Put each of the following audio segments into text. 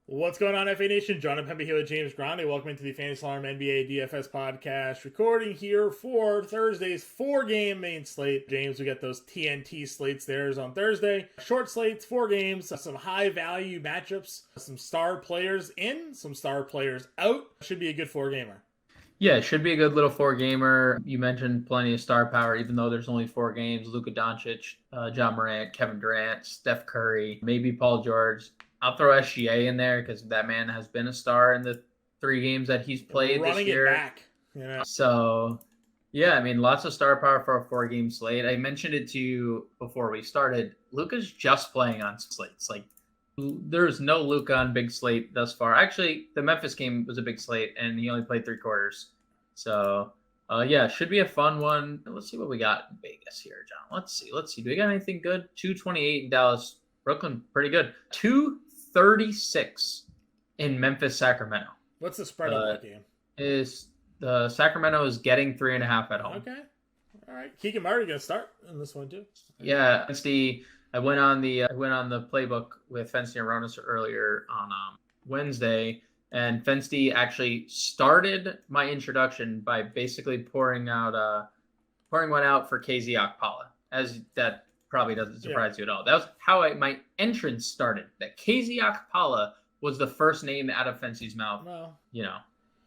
What's going on, FA Nation? Jon Impemba here with James Grande. Welcome into the Fantasy Alarm NBA DFS podcast. Recording here for Thursday's 4-game main slate. James, we got those TNT slates there on Thursday. Short slates, 4 games, some high-value matchups, some star players in, some star players out. Should be a good 4-gamer. Yeah, it should be a good little 4-gamer. You mentioned plenty of star power, even though there's only 4 games. Luka Doncic, Ja Morant, Kevin Durant, Steph Curry, maybe Paul George. I'll throw SGA in there because that man has been a star in the 3 games that he's played this year. Running it back. Yeah. So, yeah, I mean, lots of star power for a 4-game slate. I mentioned it to you before we started. Luka's just playing on slates. Like, there's no Luka on big slate thus far. Actually, the Memphis game was a big slate, and he only played 3 quarters. So, yeah, should be a fun one. Let's see what we got in Vegas here, John. Let's see. Do we got anything good? 228 in Dallas. Brooklyn, pretty good. 236 in Memphis, Sacramento. What's the spread of that game? Is the Sacramento is getting 3.5 at home. Okay. All right. Keegan Murray going to start in this one too. Yeah, it's I went on the playbook with Fensty and Ronis earlier on Wednesday, and Fensty actually started my introduction by basically pouring one out for KZ Okpala, as that probably doesn't surprise you at all. That was how my entrance started. That KZ Okpala was the first name out of Fensty's mouth. Well,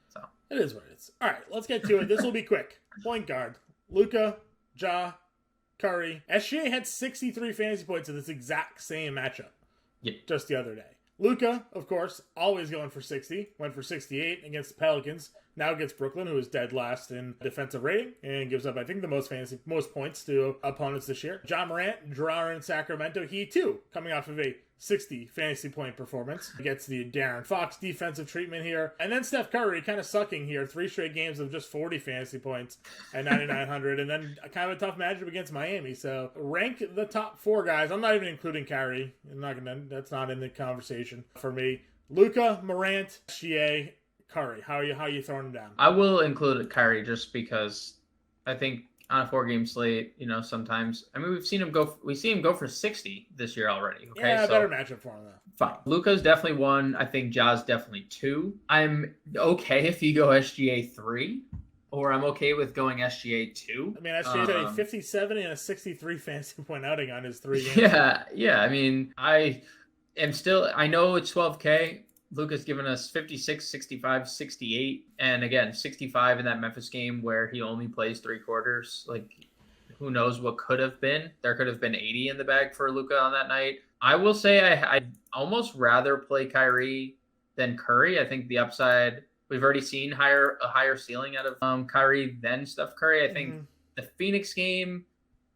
so it is what it is. All right, let's get to it. This will be quick. Point guard: Luka, Ja, Curry. SGA had 63 fantasy points in this exact same matchup just the other day. Luka, of course, always going for 60. Went for 68 against the Pelicans. Now against Brooklyn, who is dead last in defensive rating and gives up, I think, the most points to opponents this year. Ja Morant, drawer in Sacramento. He, too, coming off of a 60 fantasy point performance. Gets the De'Aaron Fox defensive treatment here. And then Steph Curry kind of sucking here. 3 straight games of just 40 fantasy points at 9,900. And then kind of a tough matchup against Miami. So rank the top 4 guys. I'm not even including Kyrie. That's not in the conversation for me. Luka, Morant, SGA, Curry. How are you throwing them down? I will include Kyrie just because I think on a 4-game slate, sometimes, I mean, we see him go for 60 this year already. Okay, yeah, better matchup for him though. Fine. Luka's definitely 1. I think Ja's definitely 2. I'm okay if you go SGA 3, or I'm okay with going SGA 2. I mean, SGA's had a 57 and a 63 fantasy point outing on his 3 games. Yeah. I mean, I know it's 12K. Luka's given us 56, 65, 68, and again, 65 in that Memphis game where he only plays 3 quarters. Like, who knows what could have been? There could have been 80 in the bag for Luka on that night. I will say I'd almost rather play Kyrie than Curry. I think the upside, we've already seen a higher ceiling out of Kyrie than Steph Curry. I think the Phoenix game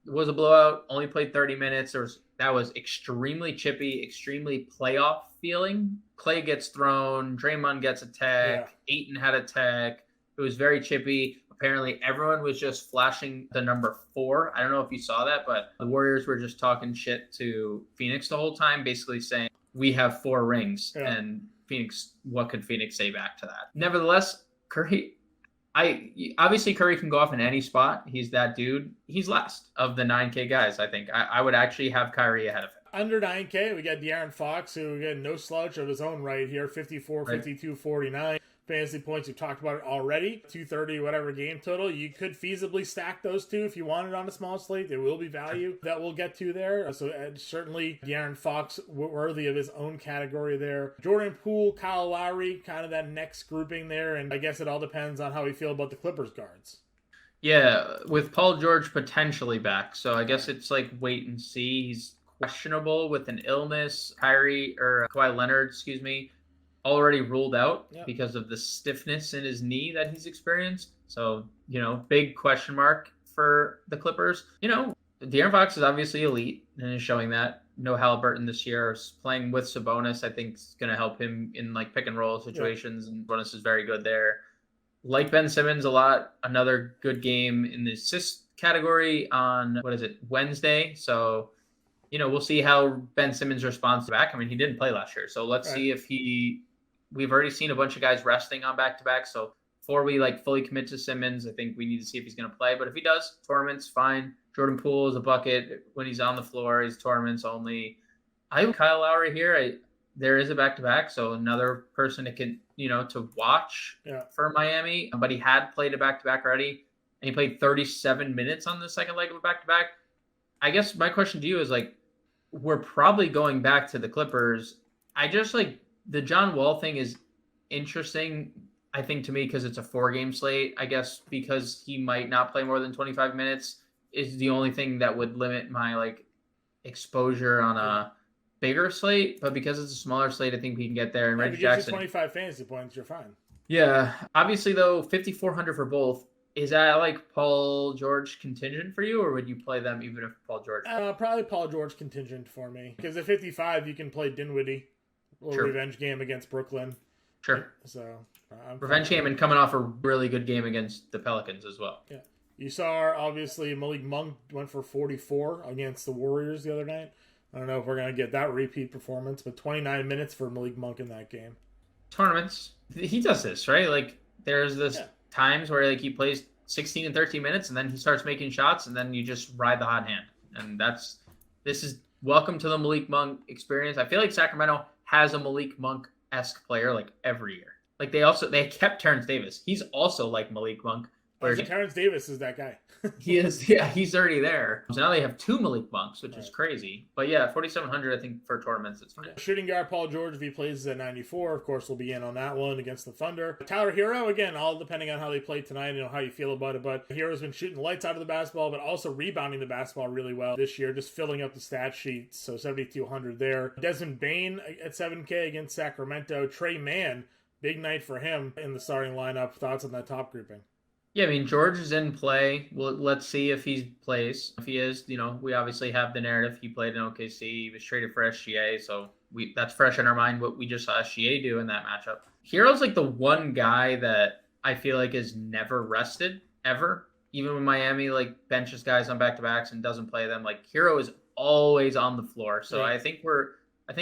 was a blowout, only played 30 minutes. That was extremely chippy, extremely playoff feeling. Clay gets thrown, Draymond gets a tech, Ayton had a tech. It was very chippy. Apparently, everyone was just flashing the number 4. I don't know if you saw that, but the Warriors were just talking shit to Phoenix the whole time, basically saying, we have 4 rings. Yeah. And Phoenix, what could Phoenix say back to that? Nevertheless, Curry, obviously Curry can go off in any spot. He's that dude. He's last of the 9K guys, I think. I would actually have Kyrie ahead of him. Under 9K, we got De'Aaron Fox, who, again, no slouch of his own right here. 54, 52, 49. Fantasy points, we've talked about it already. 230, whatever game total. You could feasibly stack those 2 if you wanted on a small slate. There will be value that we'll get to there. So certainly De'Aaron Fox worthy of his own category there. Jordan Poole, Kyle Lowry, kind of that next grouping there. And I guess it all depends on how we feel about the Clippers guards. Yeah, with Paul George potentially back. So I guess it's like wait and see. He's questionable with an illness. Kawhi Leonard, already ruled out because of the stiffness in his knee that he's experienced. So, big question mark for the Clippers. De'Aaron Fox is obviously elite and is showing that. No Halliburton this year. Playing with Sabonis, I think, is going to help him in like pick and roll situations, and Sabonis is very good there. Like Ben Simmons a lot. Another good game in the assist category on, Wednesday. So, we'll see how Ben Simmons responds back. I mean, he didn't play last year. So let's see if we've already seen a bunch of guys resting on back-to-back. So before we fully commit to Simmons, I think we need to see if he's going to play. But if he does, tournaments, fine. Jordan Poole is a bucket. When he's on the floor, he's tournaments only. I have Kyle Lowry here. there is a back-to-back, so another person that can, to watch for Miami. But he had played a back-to-back already, and he played 37 minutes on the second leg of a back-to-back. I guess my question to you is, like, we're probably going back to the Clippers. I just, like, the John Wall thing is interesting, I think, to me, because it's a 4-game slate. I guess because he might not play more than 25 minutes is the only thing that would limit my, like, exposure on a bigger slate. But because it's a smaller slate, I think we can get there. And Reggie Jackson, 25 fantasy points, you're fine. Yeah. Obviously, though, 5,400 for both. Is that like Paul George contingent for you, or would you play them even if Paul George? Probably Paul George contingent for me. Because at 55, you can play Dinwiddie. A little revenge game against Brooklyn. Sure. So revenge game and coming off a really good game against the Pelicans as well. Yeah. You saw, obviously, Malik Monk went for 44 against the Warriors the other night. I don't know if we're going to get that repeat performance, but 29 minutes for Malik Monk in that game. Tournaments. He does this, right? Like, there's this times where, like, he plays 16 and 13 minutes, and then he starts making shots, and then you just ride the hot hand. And this is welcome to the Malik Monk experience. I feel like Sacramento has a Malik Monk-esque player, like, every year. Like, they kept Terrence Davis. He's also like Malik Monk. Terrence Davis is that guy. He is, yeah, he's already there. So now they have 2 Malik Monks, which is crazy. But yeah, 4,700, I think, for tournaments, it's fine. Shooting guard Paul George, if he plays at 94, of course, we'll be in on that one against the Thunder. Tyler Hero, again, all depending on how they play tonight, how you feel about it. But Hero's been shooting the lights out of the basketball, but also rebounding the basketball really well this year, just filling up the stat sheet. So 7,200 there. Desmond Bane at 7K against Sacramento. Trey Mann, big night for him in the starting lineup. Thoughts on that top grouping? Yeah, I mean, George is in play. Well, let's see if he plays. If he is, we obviously have the narrative. He played in OKC. He was traded for SGA, so that's fresh in our mind what we just saw SGA do in that matchup. Hero's like the one guy that I feel like is never rested, ever. Even when Miami, like, benches guys on back-to-backs and doesn't play them, like, Hero is always on the floor. So I think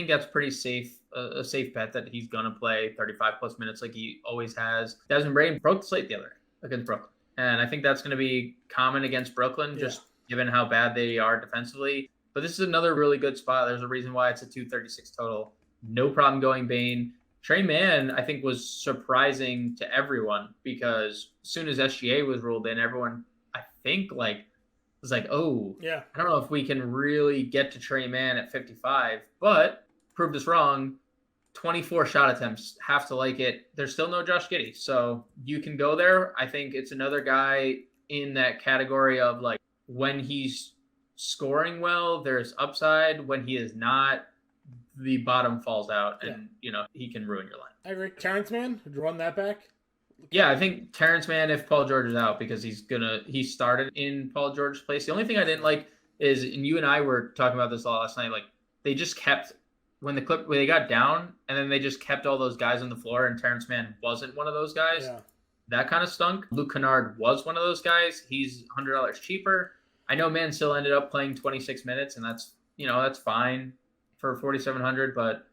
that's pretty safe, a safe bet that he's going to play 35-plus minutes like he always has. Desmond Bane broke the slate the other day against Brooklyn. And I think that's going to be common against Brooklyn, just given how bad they are defensively. But this is another really good spot. There's a reason why it's a 236 total. No problem going Bane. Trey Mann, I think, was surprising to everyone because as soon as SGA was ruled in, everyone, I think, was like, oh, I don't know if we can really get to Trey Mann at 55. But proved us wrong. 24 shot attempts, have to like it. There's still no Josh Giddey, so you can go there. I think it's another guy in that category of, like, when he's scoring well, there's upside. When he is not, the bottom falls out, and he can ruin your line. I agree. Terrence Mann, would you run that back? Yeah, I think Terrence Mann, if Paul George is out, because he started in Paul George's place. The only thing I didn't like is, and you and I were talking about this last night, like, they just kept. When they got down, and then they just kept all those guys on the floor, and Terrence Mann wasn't one of those guys. Yeah. That kind of stunk. Luke Kennard was one of those guys. He's $100 cheaper. I know Mann still ended up playing 26 minutes, and that's fine for 4,700, but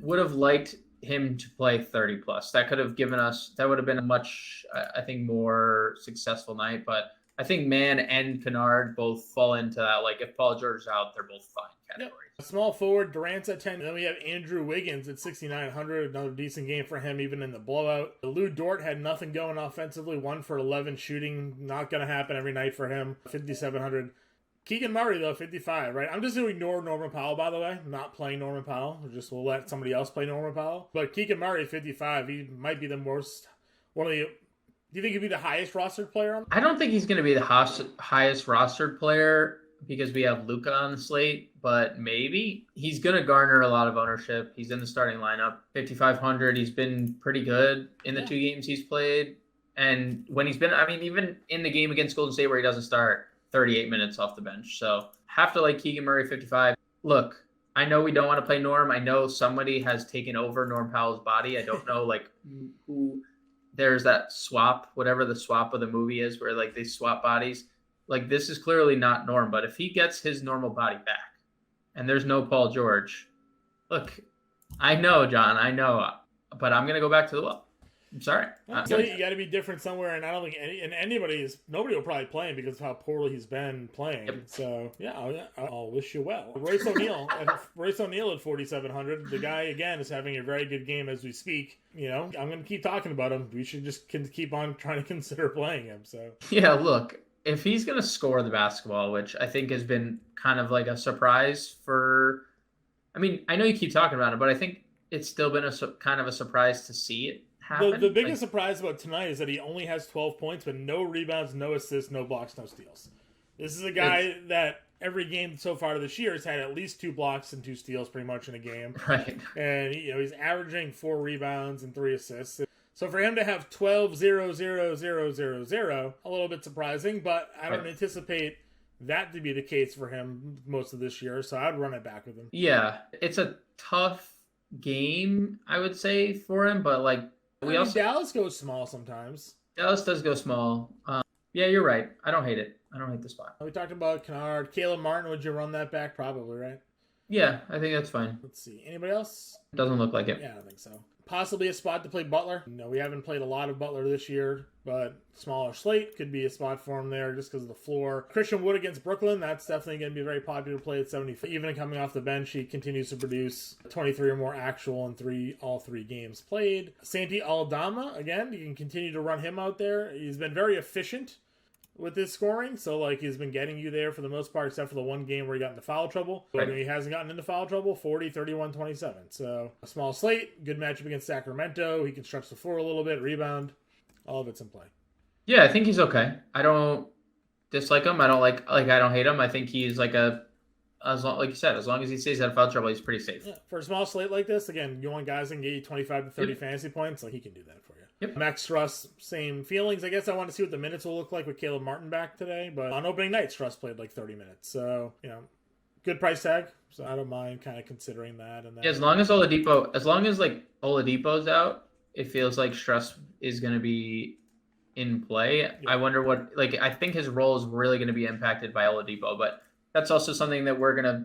would have liked him to play 30 plus. That would have been a much, I think, more successful night. But I think Mann and Kennard both fall into that. Like, if Paul George is out, they're both fine categories. Yep. Small forward, Durant's at 10. Then we have Andrew Wiggins at 6,900. Another decent game for him, even in the blowout. Lou Dort had nothing going offensively. 1 for 11 shooting. Not going to happen every night for him. 5,700. Keegan Murray, though, 55, right? I'm just going to ignore Norman Powell, by the way. I'm not playing Norman Powell. We'll let somebody else play Norman Powell. But Keegan Murray, 55. He might be the most... Do you think he'd be the highest rostered player on? I don't think he's going to be the highest rostered player because we have Luka on the slate, but maybe. He's going to garner a lot of ownership. He's in the starting lineup. 5,500. He's been pretty good in the 2 games he's played. And when he's been, even in the game against Golden State where he doesn't start, 38 minutes off the bench. So have to like Keegan Murray, 55. Look, I know we don't want to play Norm. I know somebody has taken over Norm Powell's body. I don't know who. There's that swap, whatever the swap of the movie is, where they swap bodies. This is clearly not Norm, but if he gets his normal body back and there's no Paul George, look, I know, John, I know, but I'm going to go back to the well. I'm sorry. You got to be different somewhere, and I don't think nobody will probably play him because of how poorly he's been playing. Yep. So yeah, I'll wish you well. Royce O'Neal at 4,700. The guy again is having a very good game as we speak. You know, I'm going to keep talking about him. We should just keep on trying to consider playing him. So yeah, look, if he's going to score the basketball, which I think has been kind of like a surprise for. I mean, I know you keep talking about it, but I think it's still been kind of a surprise to see it happen. The biggest surprise about tonight is that he only has 12 points, but no rebounds, no assists, no blocks, no steals. This is a guy that every game so far this year has had at least 2 blocks and 2 steals pretty much in a game. Right. And he's averaging 4 rebounds and 3 assists. So for him to have 12, 0, 0, 0, 0, 0, a little bit surprising, but I don't anticipate that to be the case for him most of this year, so I'd run it back with him. Yeah, it's a tough game, I would say, for him, but like Dallas goes small sometimes. Dallas does go small. Yeah, you're right. I don't hate it. I don't hate the spot. We talked about Kennard. Caleb Martin, would you run that back? Probably, right? Yeah, I think that's fine. Let's see. Anybody else? Doesn't look like it. Yeah, I don't think so. Possibly a spot to play Butler. No, we haven't played a lot of Butler this year, but smaller slate could be a spot for him there just because of the floor. Christian Wood against Brooklyn, that's definitely going to be a very popular play at 75. Even coming off the bench, he continues to produce 23 or more actual in all three games played. Santi Aldama, again, you can continue to run him out there. He's been very efficient with his scoring, so like he's been getting you there for the most part, except for the one game where he got into foul trouble. But he hasn't gotten into foul trouble. 40, 31, 27. So a small slate, good matchup against Sacramento. He can stretch the floor a little bit, rebound. All of it's in play. Yeah, I think he's okay. I don't dislike him. I don't I don't hate him. I think he's like like you said, as long as he stays out of foul trouble, he's pretty safe. Yeah, for a small slate like this, again, you want guys that can get you 25 to 30 fantasy points, like he can do that for you. Yep. Max Struss, same feelings. I guess I want to see what the minutes will look like with Caleb Martin back today, but on opening night, Struss played like 30 minutes. So, good price tag. So I don't mind kind of considering that. And then, as long as Oladipo's out, it feels like Struss is going to be in play. Yeah. I wonder I think his role is really going to be impacted by Oladipo, but that's also something that we're going to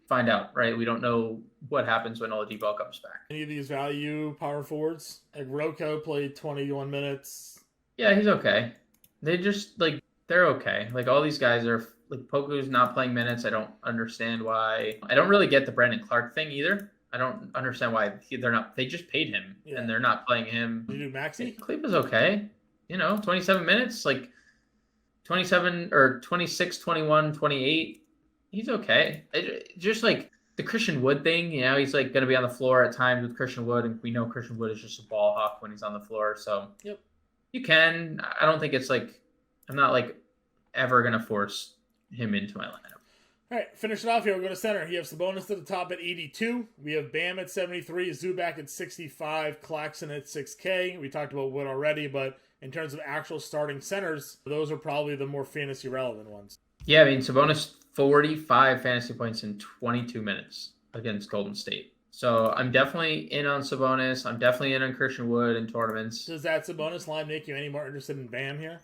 find out, right? We don't know what happens when Oladipo comes back. Any of these value power forwards? Like Rocco played 21 minutes. Yeah, he's okay. They just, they're okay. Like, all these guys are, Poku's not playing minutes. I don't understand why. I don't really get the Brandon Clark thing either. I don't understand why they just paid him, and they're not playing him. Did you do Maxey? Kleber's okay. 27 minutes, 27 or 26, 21, 28. He's okay. Just the Christian Wood thing, he's going to be on the floor at times with Christian Wood, and we know Christian Wood is just a ball hawk when he's on the floor. So you can. I don't think it's I'm not ever going to force him into my lineup. All right, finish it off here. We'll go to center. You have Sabonis to the top at 82. We have Bam at 73, Zubac at 65, Claxton at 6K. We talked about Wood already, but in terms of actual starting centers, those are probably the more fantasy relevant ones. Yeah, I mean, Sabonis 45 fantasy points in 22 minutes against Golden State. So I'm definitely in on Sabonis. I'm definitely in on Christian Wood in tournaments. Does that Sabonis line make you any more interested in Bam here?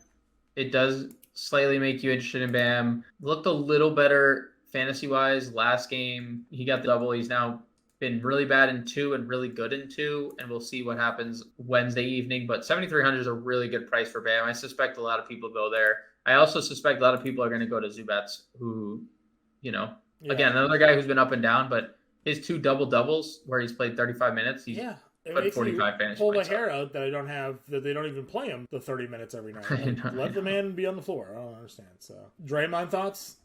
It does slightly make you interested in Bam. Looked a little better fantasy-wise last game. He got the double. He's now been really bad in 2 and really good in 2, and we'll see what happens Wednesday evening. But 7,300 is a really good price for Bam. I suspect a lot of people go there. I also suspect a lot of people are going to go to Zubac, who, again, another guy who's been up and down, but his 2 double-doubles where he's played 35 minutes, he's put 45 fantasy pull points the hair out that they don't even play him the 30 minutes every night. Let the man be on the floor. I don't understand. So, Draymond thoughts?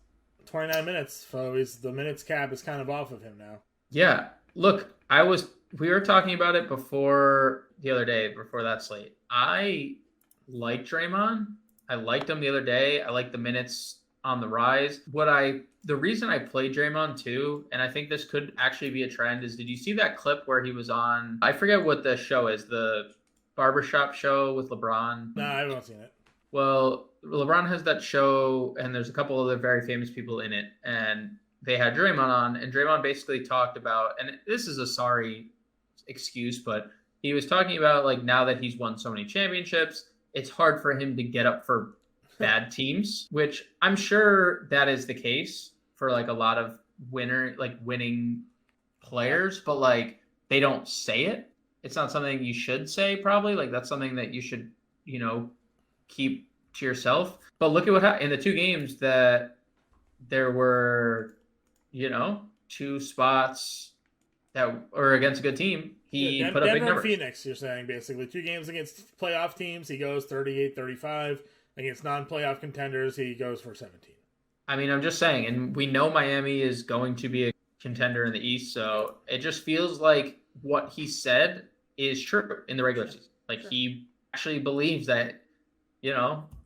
29 minutes. So the minutes cap is kind of off of him now. Yeah. Look, we were talking about it before the other day, before that slate. I like Draymond. I liked him the other day. I like the minutes on the rise. The reason I played Draymond too, and I think this could actually be a trend, is did you see that clip where he was on, I forget what the show is, the barbershop show with LeBron? No, I haven't seen it. Well, LeBron has that show, and there's a couple other very famous people in it, and they had Draymond on, and Draymond basically talked about, and this is a sorry excuse, but he was talking about now that he's won so many championships, it's hard for him to get up for bad teams, which I'm sure that is the case for a lot of winning players, but they don't say it. it's not something you should say probably. Like that's something that you should, keep to yourself. But look at what happened in the 2 games that there were, two spots that were against a good team. He put up big Denver and numbers. Phoenix, you're saying, basically. 2 games against playoff teams, he goes 38-35. Against non-playoff contenders, he goes for 17. I mean, I'm just saying, and we know Miami is going to be a contender in the East, so it just feels like what he said is true in the regular season. Like, he actually believes that,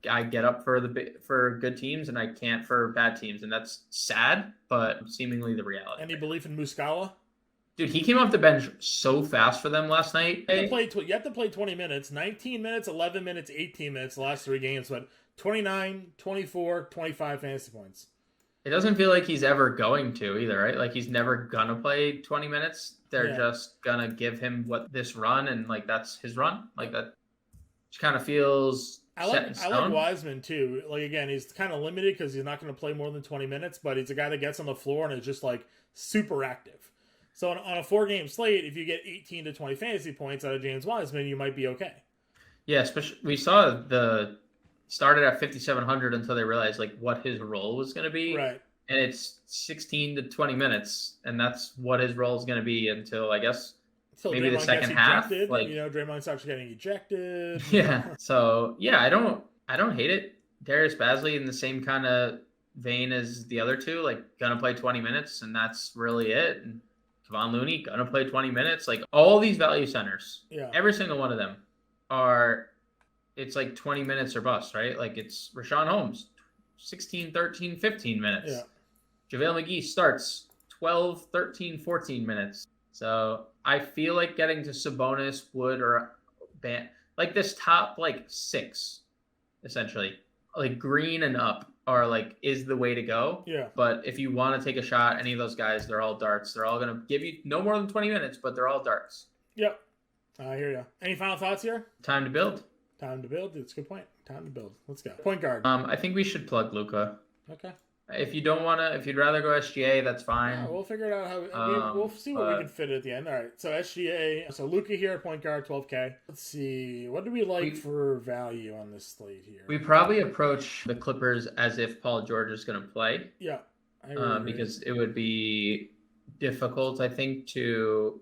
I get up for good teams and I can't for bad teams, and that's sad, but seemingly the reality. Any belief in Muscala? Dude, he came off the bench so fast for them last night. You have to play 20 minutes, 19 minutes, 11 minutes, 18 minutes the last 3 games, but 29, 24, 25 fantasy points. It doesn't feel like he's ever going to either, right? Like he's never gonna play 20 minutes. They're just gonna give him this run, and like that's his run. Like that just kind of feels set in stone. I like Wiseman too. Like again, he's kind of limited because he's not going to play more than 20 minutes, but he's a guy that gets on the floor and is just like super active. So on a 4-game slate, if you get 18 to 20 fantasy points out of James Wiseman, you might be okay. Yeah, especially we saw started at 5,700 until they realized like what his role was going to be. Right. And it's 16 to 20 minutes, and that's what his role is going to be until I guess maybe Draymond the second half. Like Draymond starts getting ejected. Yeah. So yeah, I don't hate it. Darius Bazley in the same kind of vein as the other two, like gonna play 20 minutes, and that's really it. And Kevon Looney gonna play 20 minutes. Like all these value centers, every single one of them it's like 20 minutes or bust, right? Like it's Rashawn Holmes, 16, 13, 15 minutes. Yeah. JaVale McGee starts 12, 13, 14 minutes. So I feel like getting to Sabonis, Wood, or like this top like 6, essentially, like Green and up are like is the way to go. Yeah. But if you want to take a shot, any of those guys, they're all darts. They're all gonna give you no more than 20 minutes, but they're all darts. Yep. I hear you. Any final thoughts here? Time to build. Time to build. It's a good point. Time to build. Let's go. Point guard. I think we should plug Luka. Okay. If you'd rather go SGA, that's fine. Yeah, we'll figure it out how we'll see what we can fit at the end. All right. So SGA. So Luka here at point guard, 12K. Let's see. What do we like for value on this slate here? We probably approach the Clippers as if Paul George is going to play. Yeah. Because it would be difficult, I think, to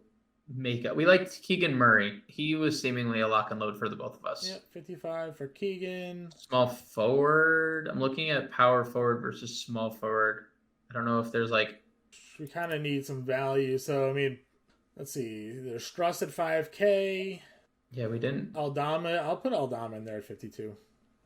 make up. We liked Keegan Murray. He was seemingly a lock and load for the both of us. Yeah, 55 for Keegan. Small forward. I'm looking at power forward versus small forward. I don't know if there's like... We kind of need some value. So, I mean, let's see. There's Struss at 5K. Yeah, we didn't. Aldama. I'll put Aldama in there at 52.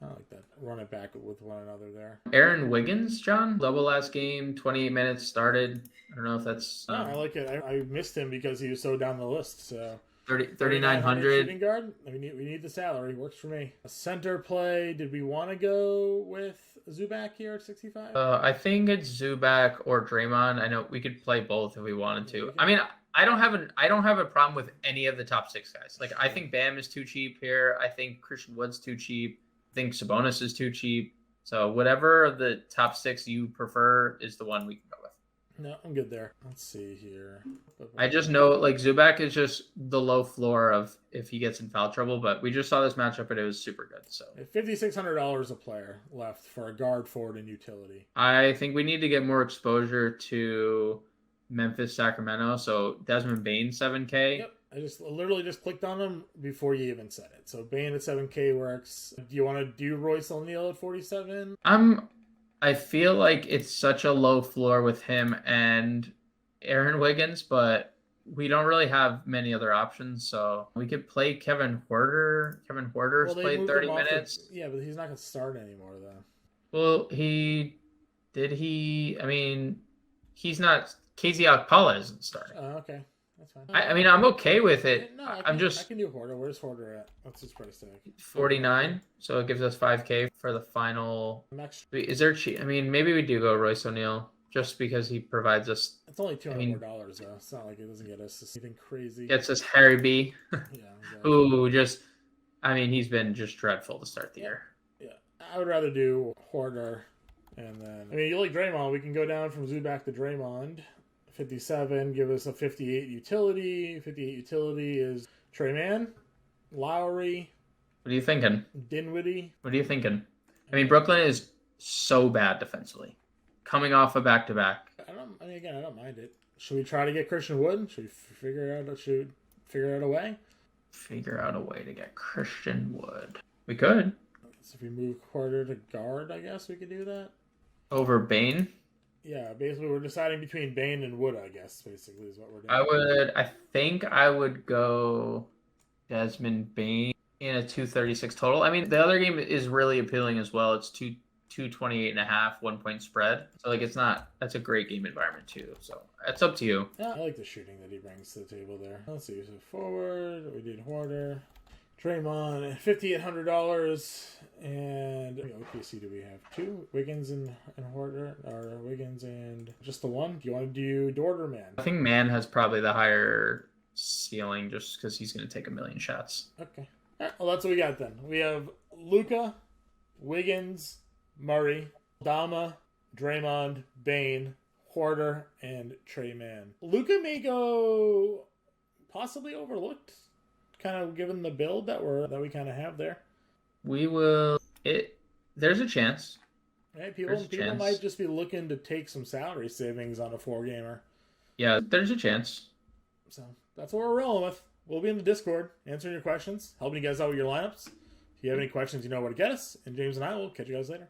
I like that. Run it back with one another there. Aaron Wiggins, John. Double last game, 28 minutes started. I don't know if that's... I like it. I missed him because he was so down the list. So 3,900. Shooting guard. We need the salary. Works for me. A center play. Did we want to go with Zubac here at 65? I think it's Zubac or Draymond. I know we could play both if we wanted to. I mean, I don't have a problem with any of the top 6 guys. Like I think Bam is too cheap here. I think Christian Wood's too cheap. I think Sabonis is too cheap. So whatever of the top 6 you prefer is the one we can go with. No, I'm good there. Let's see here. I just know like Zubac is just the low floor of if he gets in foul trouble, but we just saw this matchup and it was super good. So $5,600 a player left for a guard, forward, and utility. I think we need to get more exposure to Memphis, Sacramento. So Desmond Bane, 7K. Yep. I literally just clicked on him before you even said it. So Bane at 7K works. Do you want to do Royce O'Neal at 47? I feel like it's such a low floor with him and Aaron Wiggins, but we don't really have many other options. So we could play Kevin Huerter. Kevin Huerter's played 30 minutes. Yeah, but he's not going to start anymore, though. Well, he's not. KZ Okpala isn't starting. Oh, okay. That's fine. I mean, I'm okay with it. No, I can do Huerter. Where's Huerter at? What's his price tag? 49. So it gives us 5K for the final. Is there I mean, maybe we do go Royce O'Neal just because he provides us. It's only $200 more though. It's not like it doesn't get us anything crazy. Gets us Harry B. Yeah. Exactly. Ooh, he's been just dreadful to start the year. Yeah, I would rather do Huerter, and then you like Draymond. We can go down from Zubac to Draymond. 57, give us a 58 utility. 58 utility is Trey Mann, Lowry. What are you thinking? Dinwiddie. What are you thinking? I mean, Brooklyn is so bad defensively. Coming off a back-to-back. I don't mind it. Should we try to get Christian Wood? Should we figure out a way? Figure out a way to get Christian Wood. We could. So if we move Porter to guard, I guess we could do that. Over Bane? Yeah, basically we're deciding between Bane and Wood, I guess, basically is what we're doing. I think I would go Desmond Bane in a 236 total. I mean, the other game is really appealing as well. It's 228.5, 1 point spread. So like that's a great game environment too. So it's up to you. Yeah, I like the shooting that he brings to the table there. Let's see. So forward, we did Hoarder. Draymond, $5,800. And OKC, do we have two? Wiggins and Hoarder? Or Wiggins and just the one? Do you want to do Dort or Man? I think Man has probably the higher ceiling just because he's going to take a million shots. Okay. All right, well, that's what we got then. We have Luka, Wiggins, Murray, Dama, Draymond, Bane, Hoarder, and Trey Mann. Luka may go possibly overlooked, kind of given the build that we kind of have there. We will. There's a chance. Right? People might just be looking to take some salary savings on a 4-gamer. Yeah, there's a chance. So that's what we're rolling with. We'll be in the Discord answering your questions, helping you guys out with your lineups. If you have any questions, you know where to get us. And James and I will catch you guys later.